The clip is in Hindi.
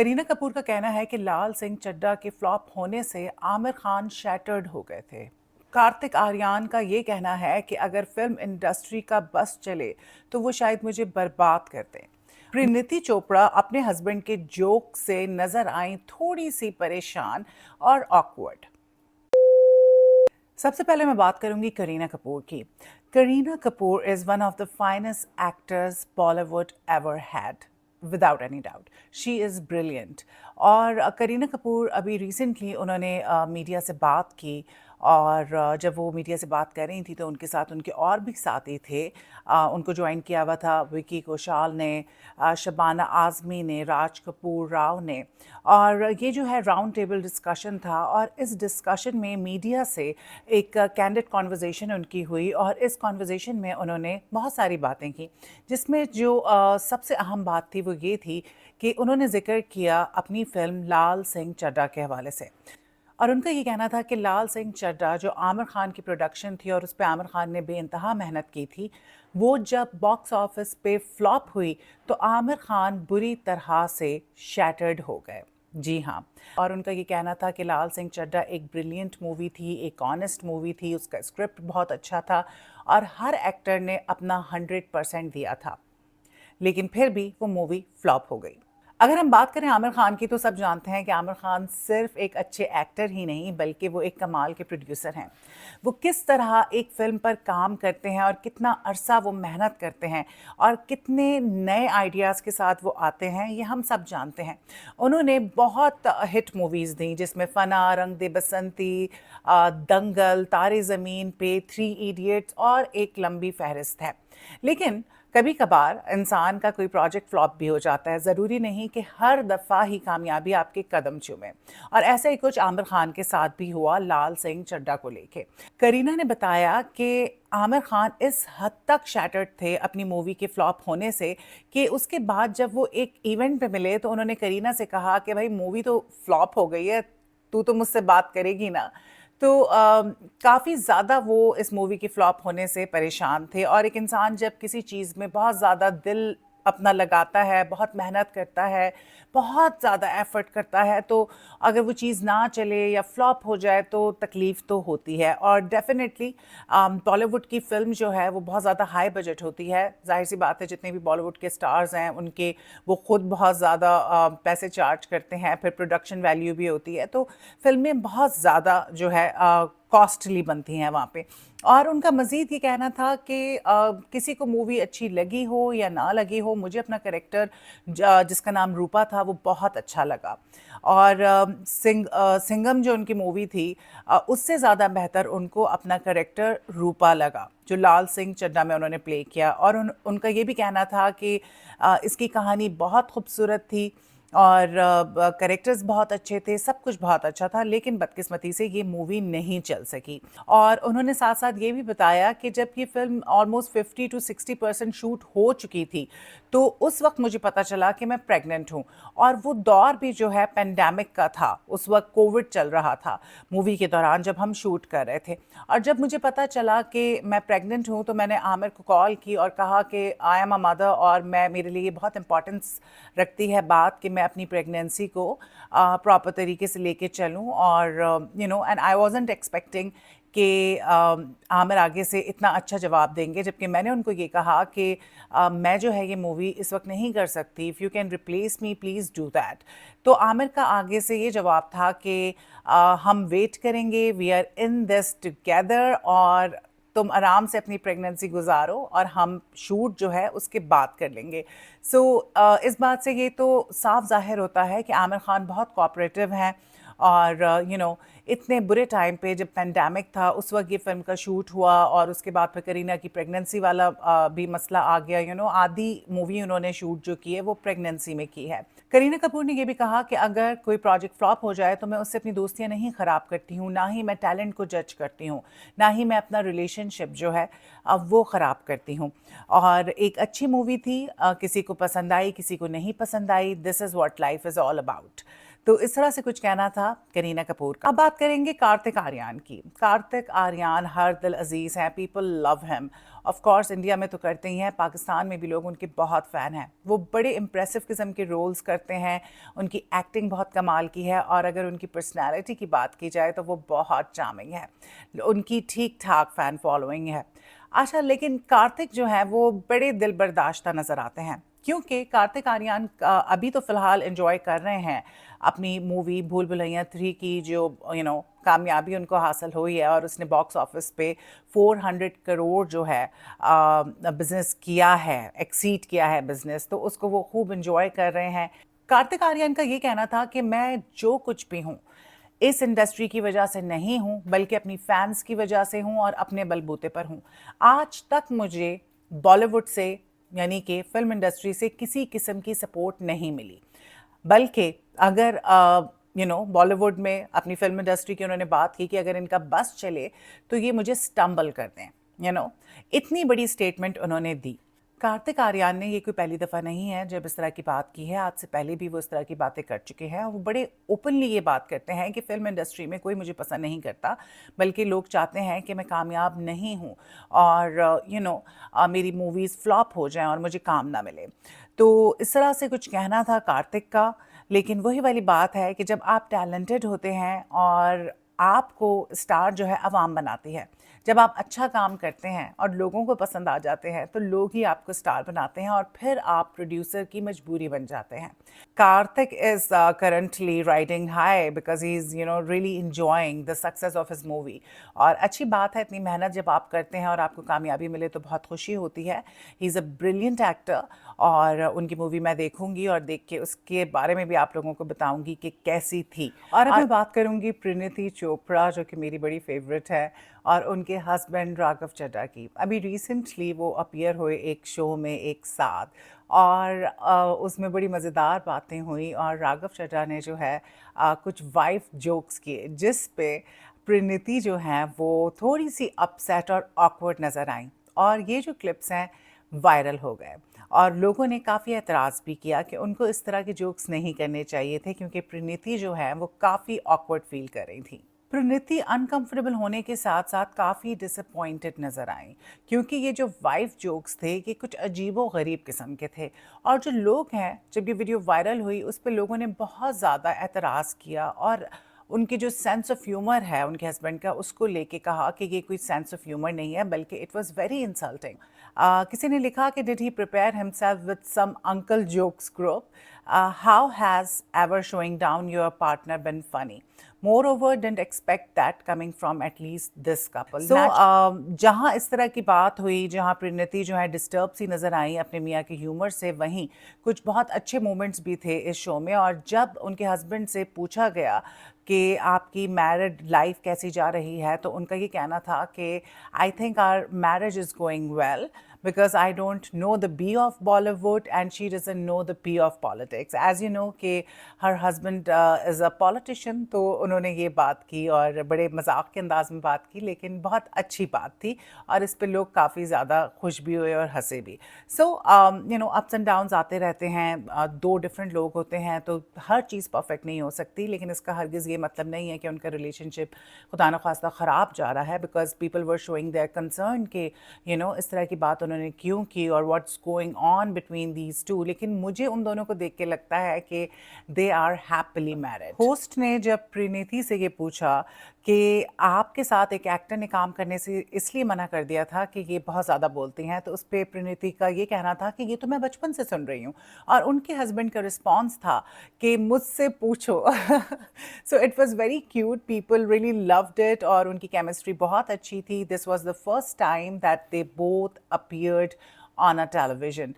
करीना कपूर का कहना है कि लाल सिंह चड्ढा के फ्लॉप होने से आमिर खान शैटर्ड हो गए थे। कार्तिक आर्यन का ये कहना है कि अगर फिल्म इंडस्ट्री का बस चले तो वो शायद मुझे बर्बाद कर दें। परिणीति चोपड़ा अपने हस्बैंड के जोक से नजर आई थोड़ी सी परेशान और ऑकवर्ड। सबसे पहले मैं बात करूंगी करीना कपूर की। Kareena Kapoor is one of the finest actors Bollywood ever had, without any doubt. She is brilliant. और करीना कपूर अभी रिसेंटली उन्होंने मीडिया से बात की, और जब वो मीडिया से बात कर रही थी तो उनके साथ उनके और भी साथी थे। उनको ज्वाइन किया हुआ था विकी कौशल ने, शबाना आज़मी ने, राज कपूर राव ने। और ये जो है राउंड टेबल डिस्कशन था, और इस डिस्कशन में मीडिया से एक कैंडिड कॉन्वर्जेसन उनकी हुई, और इस कॉन्वर्जेसन में उन्होंने बहुत सारी बातें की, जिसमें जो सबसे अहम बात थी वो ये थी कि उन्होंने जिक्र किया अपनी फिल्म लाल सिंह चड्ढा के हवाले से। और उनका ये कहना था कि लाल सिंह चड्ढा जो आमिर खान की प्रोडक्शन थी और उस पर आमिर खान ने बेइंतहा मेहनत की थी, वो जब बॉक्स ऑफिस पे फ्लॉप हुई तो आमिर खान बुरी तरह से शैटर्ड हो गए। जी हाँ। और उनका ये कहना था कि लाल सिंह चड्ढा एक ब्रिलियंट मूवी थी, एक ऑनेस्ट मूवी थी, उसका स्क्रिप्ट बहुत अच्छा था और हर एक्टर ने अपना 100% दिया था, लेकिन फिर भी वो मूवी फ्लॉप हो गई। अगर हम बात करें आमिर खान की, तो सब जानते हैं कि आमिर खान सिर्फ एक अच्छे एक्टर ही नहीं बल्कि वो एक कमाल के प्रोड्यूसर हैं। वो किस तरह एक फिल्म पर काम करते हैं और कितना अरसा वो मेहनत करते हैं और कितने नए आइडियाज़ के साथ वो आते हैं, ये हम सब जानते हैं। उन्होंने बहुत हिट मूवीज़ दी, जिसमें फना, रंग दे बसंती, दंगल, तारे ज़मीन पे, थ्री इडियट्स और एक लंबी फहरिस्त है। लेकिन कभी कभार इंसान का कोई प्रोजेक्ट फ्लॉप भी हो जाता है। ज़रूरी नहीं कि हर दफ़ा ही कामयाबी आपके कदम चूमे, और ऐसा ही कुछ आमिर खान के साथ भी हुआ लाल सिंह चड्ढा को लेके। करीना ने बताया कि आमिर खान इस हद तक शैटर्ड थे अपनी मूवी के फ्लॉप होने से कि उसके बाद जब वो एक इवेंट पे मिले तो उन्होंने करीना से कहा कि भाई मूवी तो फ्लॉप हो गई है, तू तो मुझसे बात करेगी ना। तो काफ़ी ज़्यादा वो इस मूवी के फ्लॉप होने से परेशान थे। और एक इंसान जब किसी चीज़ में बहुत ज़्यादा दिल अपना लगाता है, बहुत मेहनत करता है, बहुत ज़्यादा एफ़र्ट करता है, तो अगर वो चीज़ ना चले या फ्लॉप हो जाए तो तकलीफ़ तो होती है। और डेफ़िनेटली बॉलीवुड की फ़िल्म जो है वो बहुत ज़्यादा हाई बजट होती है। ज़ाहिर-सी बात है, जितने भी बॉलीवुड के स्टार्स हैं उनके वो खुद बहुत ज़्यादा पैसे चार्ज करते हैं, फिर प्रोडक्शन वैल्यू भी होती है, तो फ़िल्में बहुत ज़्यादा जो है कॉस्टली बनती हैं वहाँ पे। और उनका मज़ीद ये कहना था कि किसी को मूवी अच्छी लगी हो या ना लगी हो, मुझे अपना कैरेक्टर जिसका नाम रूपा था वो बहुत अच्छा लगा। और सिंघम जो उनकी मूवी थी, उससे ज़्यादा बेहतर उनको अपना कैरेक्टर रूपा लगा जो लाल सिंह चड्ढा में उन्होंने प्ले किया। और उनका ये भी कहना था कि इसकी कहानी बहुत खूबसूरत थी और कैरेक्टर्स बहुत अच्छे थे, सब कुछ बहुत अच्छा था, लेकिन बदकिस्मती से ये मूवी नहीं चल सकी। और उन्होंने साथ साथ ये भी बताया कि जब ये फिल्म ऑलमोस्ट 50 to 60% शूट हो चुकी थी तो उस वक्त मुझे पता चला कि मैं प्रेग्नेंट हूँ। और वो दौर भी जो है पेंडेमिक का था, उस वक्त कोविड चल रहा था मूवी के दौरान जब हम शूट कर रहे थे। और जब मुझे पता चला कि मैं प्रेग्नेंट हूँ तो मैंने आमिर को कॉल की और कहा कि आई एम अ मदर, और मैं मेरे लिए बहुत इंपॉर्टेंस रखती है बात कि मैं अपनी प्रेगनेंसी को प्रॉपर तरीके से लेके चलूँ। और एंड आई वाज़न्ट एक्सपेक्टिंग कि आमिर आगे से इतना अच्छा जवाब देंगे, जबकि मैंने उनको ये कहा कि मैं जो है ये मूवी इस वक्त नहीं कर सकती, if you can replace me please do that. तो आमिर का आगे से ये जवाब था कि हम वेट करेंगे, we are in this together, और तुम आराम से अपनी प्रेगनेंसी गुजारो और हम शूट जो है उसके बाद कर लेंगे। सो इस बात से ये तो साफ ज़ाहिर होता है कि आमिर खान बहुत कोऑपरेटिव हैं। और इतने बुरे टाइम पे जब पेंडेमिक था उस वक्त ये फिल्म का शूट हुआ, और उसके बाद फिर करीना की प्रेगनेंसी वाला भी मसला आ गया। आधी मूवी उन्होंने शूट जो की है वो प्रेगनेंसी में की है। करीना कपूर ने ये भी कहा कि अगर कोई प्रोजेक्ट फ्लॉप हो जाए तो मैं उससे अपनी दोस्तियां नहीं ख़राब करती हूँ, ना ही मैं टैलेंट को जज करती हूँ, ना ही मैं अपना रिलेशनशिप जो है अब वो ख़राब करती हूँ। और एक अच्छी मूवी थी, किसी को पसंद आई किसी को नहीं पसंद आई, this is what life is all about. तो इस तरह से कुछ कहना था करीना कपूर का। अब बात करेंगे कार्तिक आर्यन की। कार्तिक आर्यन हर दिल अजीज़ हैं, people love him. Of course India में तो करते ही हैं, पाकिस्तान में भी लोग उनके बहुत फ़ैन हैं। वो बड़े इंप्रेसिव किस्म के रोल्स करते हैं, उनकी एक्टिंग बहुत कमाल की है, और अगर उनकी पर्सनैलिटी की बात की जाए तो वो बहुत चार्मिंग है। उनकी ठीक ठाक फ़ैन फॉलोइंग है। अच्छा, लेकिन कार्तिक जो है वो बड़े दिल बर्दाश्ता नज़र आते हैं, क्योंकि कार्तिक आर्यन अभी तो फ़िलहाल एंजॉय कर रहे हैं अपनी मूवी भूल भुलैया 3 की जो कामयाबी उनको हासिल हुई है, और उसने बॉक्स ऑफिस पे 400 करोड़ जो है बिज़नेस किया है, एक्सीड किया है बिज़नेस, तो उसको वो खूब एंजॉय कर रहे हैं। कार्तिक आर्यन का ये कहना था कि मैं जो कुछ भी हूँ इस इंडस्ट्री की वजह से नहीं हूँ, बल्कि अपनी फैंस की वजह से हूँ और अपने बलबूते पर हूँ। आज तक मुझे बॉलीवुड से, यानी कि फिल्म इंडस्ट्री से, किसी किस्म की सपोर्ट नहीं मिली, बल्कि अगर बॉलीवुड में अपनी फिल्म इंडस्ट्री की उन्होंने बात की कि अगर इनका बस चले तो ये मुझे स्टम्बल कर दें, इतनी बड़ी स्टेटमेंट उन्होंने दी। कार्तिक आर्यन ने ये कोई पहली दफ़ा नहीं है जब इस तरह की बात की है, आज से पहले भी वो इस तरह की बातें कर चुके हैं, और वो बड़े ओपनली ये बात करते हैं कि फ़िल्म इंडस्ट्री में कोई मुझे पसंद नहीं करता, बल्कि लोग चाहते हैं कि मैं कामयाब नहीं हूँ और मेरी मूवीज़ फ्लॉप हो जाएं और मुझे काम ना मिले। तो इस तरह से कुछ कहना था कार्तिक का। लेकिन वही वाली बात है कि जब आप टैलेंटेड होते हैं और आपको स्टार जो है आवाम बनाती है, जब आप अच्छा काम करते हैं और लोगों को पसंद आ जाते हैं, तो लोग ही आपको स्टार बनाते हैं और फिर आप प्रोड्यूसर की मजबूरी बन जाते हैं। Kartik is currently riding high because he is really enjoying the success of his movie. और अच्छी बात है, इतनी मेहनत जब आप करते हैं और आपको कामयाबी मिले तो बहुत खुशी होती है। He is a brilliant actor, और उनकी मूवी मैं देखूंगी और देख के उसके बारे में भी आप लोगों को बताऊंगी कि कैसी थी। और अब मैं बात करूंगी परिणीति चोपड़ा, जो कि मेरी बड़ी फेवरेट है, और उनके हस्बैंड राघव चड्ढा की। अभी रिसेंटली वो अपीयर हुए एक शो में एक साथ, और उसमें बड़ी मज़ेदार बातें हुई, और राघव चड्ढा ने जो है कुछ वाइफ जोक्स किए, जिस पे परिणीति जो हैं वो थोड़ी सी अपसेट और ऑकवर्ड नज़र आई, और ये जो क्लिप्स हैं वायरल हो गए, और लोगों ने काफ़ी एतराज़ भी किया कि उनको इस तरह के जोक्स नहीं करने चाहिए थे, क्योंकि परिणीति जो है वो काफ़ी ऑकवर्ड फील कर रही थी। परिणीति अनकंफर्टेबल होने के साथ साथ काफ़ी डिसअपॉइंटेड नज़र आई, क्योंकि ये जो वाइफ जोक्स थे ये कुछ अजीबो गरीब किस्म के थे, और जो लोग हैं, जब ये वीडियो वायरल हुई उस पर लोगों ने बहुत ज़्यादा एतराज़ किया, और उनकी जो सेंस ऑफ ह्यूमर है उनके हस्बैंड का, उसको लेके कहा कि ये कोई सेंस ऑफ ह्यूमर नहीं है, बल्कि इट वाज वेरी इंसल्टिंग। किसी ने लिखा कि did he prepare himself with some uncle jokes group, how has ever showing down your partner been funny, moreover didn't expect that coming from at least this couple. So जहाँ इस तरह की बात हुई, जहाँ परिणीति जो है डिस्टर्ब सी नज़र आई अपने मियाँ के ह्यूमर से, वहीं कुछ बहुत अच्छे मोमेंट्स भी थे इस शो में। और जब उनके हस्बैंड से पूछा गया कि आपकी मैरिड लाइफ कैसी जा रही है, तो उनका ये कहना था कि I think our marriage is going well because I don't know the B of Bollywood and she doesn't know the P of politics. As you know कि her husband is a politician, तो उन्होंने ये बात की और बड़े मजाक के अंदाज में बात की, लेकिन बहुत अच्छी बात थी, और इस पे लोग काफ़ी ज़्यादा खुश भी हुए और हंसे भी। सो अप्स एंड डाउन्स आते रहते हैं, दो डिफरेंट लोग होते हैं, तो हर चीज़ परफेक्ट नहीं हो सकती, लेकिन इसका हरगिज़ ये मतलब नहीं है कि उनका रिलेशनशिप खुदा न खास्ता ख़राब जा रहा है, because people were showing there concern कि इस तरह की बात उन्होंने क्यों की और what's going on between these two. लेकिन मुझे उन दोनों को देख के लगता है कि they are happily married. Host ने जब परिणीति से ये पूछा कि आपके साथ एक एक्टर ने काम करने से इसलिए मना कर दिया था कि ये बहुत ज़्यादा बोलती हैं, तो उस पर परिणीति का ये कहना था कि ये तो मैं बचपन से सुन रही हूँ, और उनके हस्बैंड का रिस्पॉन्स था कि मुझसे पूछो। So it was very cute, people really loved it, और उनकी केमिस्ट्री बहुत अच्छी थी। This was the first time that they both appeared on a television.